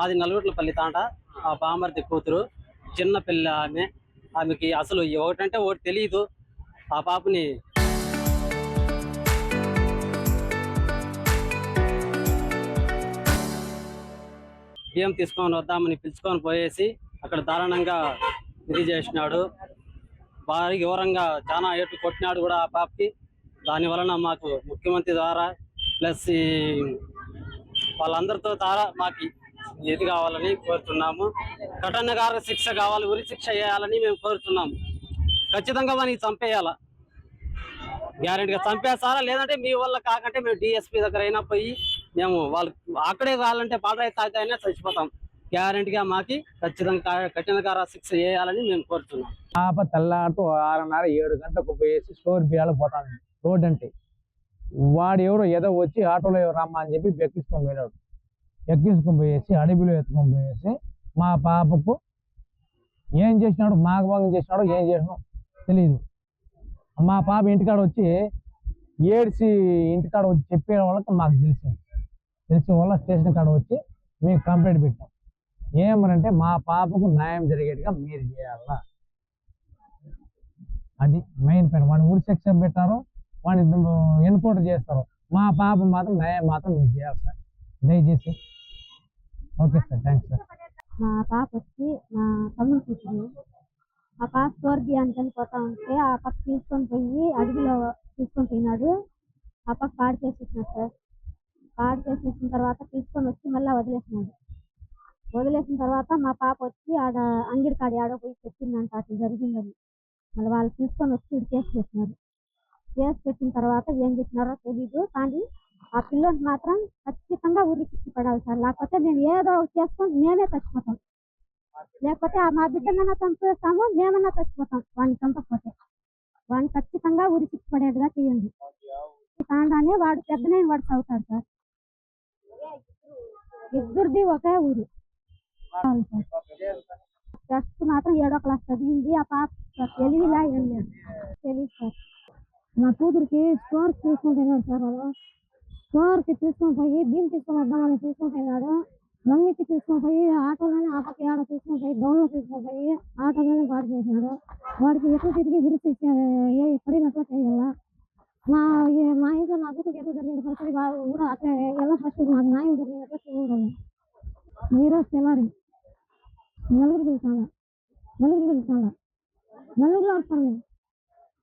అది నలుగుట్లపల్లి తాంట. ఆ బామర్ది కూతురు, చిన్న పిల్ల ఆమెకి అసలు ఒకటంటే ఒకటి తెలియదు. ఆ పాపని బియ్యం తీసుకొని వద్దామని పిలుచుకొని పోయేసి అక్కడ దారుణంగా ఇది చేసినాడు. భారీ వివరంగా చాలా ఏట్లు కొట్టినాడు కూడా ఆ పాపకి. దాని వలన మాకు ముఖ్యమంత్రి ద్వారా ప్లస్ వాళ్ళందరితో ద్వారా మాకు ఇది కావాలని కోరుతున్నాము. కఠినగార శిక్ష కావాలి, ఉరి శిక్ష వేయాలని మేము కోరుతున్నాము. ఖచ్చితంగా వానికి చంపేయాలా, గ్యారెంటీగా చంపేస్తారా. లేదంటే మీ వల్ల కాకంటే మేము డిఎస్పీ దగ్గర అయినా పోయి మేము వాళ్ళు అక్కడే కావాలంటే పాలరాయి తాగితే అయినా చచ్చిపోతాం. గ్యారెంటీగా మాకి ఖచ్చితంగా కఠినగార శిక్ష వేయాలని మేము కోరుతున్నాం. పాప తెల్లారితో 6:30 7 గంటలకు పోయేసి స్టోర్ బియ్యాలు పోతాను. రోడ్ అంటే వాడు ఎవరో ఏదో వచ్చి ఆటోలో రమ్మా అని చెప్పి ఎక్కించుకొని పోయాడు. ఎక్కించుకొని పోయేసి అడవిలో ఎత్తుకొని పోయేసి మా పాపకు ఏం చేసినాడు, మాగభాగం చేసినాడో ఏం చేసినాడో తెలియదు. మా పాప ఇంటికాడ వచ్చి ఏడ్చి ఇంటికాడ వచ్చి చెప్పే వాళ్ళకి మాకు తెలిసిన వల్ల స్టేషన్ కాడ వచ్చి మేము కంప్లైంట్ పెట్టాం. ఏమనంటే మా పాపకు న్యాయం జరిగేట్టుగా మీరు చేయాలా, అది మెయిన్ పైన. వాడిని ఉరి శిక్ష పెట్టారు, వాడిని ఎన్కౌంటర్ చేస్తారు. మా పాప మాత్రం న్యాయం మాత్రం మీరు చేయాలి సార్, దయచేసి. Okay sir, thanks sir. మా పాప వచ్చి మా తమ్ముడు కూతురు. ఆ పాప స్వర్గీయానికి చనిపోతా ఉంటే ఆ పక్క తీసుకొని పోయి అడవిలో తీసుకొని పోయినాడు. ఆ పక్క పాడు చేసేసినాడు సార్. పాడు చేసేసిన తర్వాత తీసుకొని వచ్చి మళ్ళీ వదిలేసినాడు. వదిలేసిన తర్వాత మా పాప వచ్చి ఆడ అంగిడి కాడ ఆడ పోయి చెప్పిందంట అట్లా జరిగిందని. మళ్ళీ వాళ్ళు తీసుకొని వచ్చి ఇటు కేసు పెట్టినారు. కేసు పెట్టిన తర్వాత ఏం చెప్పినారో తెలీదు, కానీ ఆ పిల్లోని మాత్రం ఖచ్చితంగా ఉరి శిక్ష పడాలి సార్. లేకపోతే మేము ఏదో చేసుకొని మేమే చచ్చిపోతాం, లేకపోతే మా బిడ్డనన్నా చంపేస్తాము, మేమన్నా చచ్చిపోతాం. వాడిని చంపకపోతే వాడిని ఖచ్చితంగా ఉరి శిక్ష పడేట్టుగా చేయండి. కాండానే వాడు పెద్దనే వాడు చదువుతాడు సార్. ఇద్దరిది ఒకే ఊరు సార్. ఫస్ట్ మాత్రం 7వ క్లాస్ చదివింది. ఆ పాప తెలివిలా ఏం లేదు, తెలియదు సార్. మా కూతురికి స్టోర్కి తీసుకొని పోయినాడు సార్. వాళ్ళు స్టోర్కి తీసుకొని పోయి బియ్యం తీసుకొని వద్దామని తీసుకొని పోయినాడు. లంగికి తీసుకొని పోయి ఆటోలోనే ఆ పక్క ఆడ తీసుకొని పోయి డౌన్లో తీసుకొని పోయి ఆటోలోనే పాడు చేసినాడు. వాడికి ఎక్కడ తిరిగి గురించి పడినట్లు చేయాలా. మా ఇంట్లో నా కూతురికి ఎక్కడ జరిగిన పరిస్థితి కూడా అట్లా ఎలా ఫస్ట్ మాకు న్యాయం జరిగినట్లు చేయాలి. ఈరోజు తెల్లారి నలుగురు పిలుస్తాను, నలుగురు వస్తాను.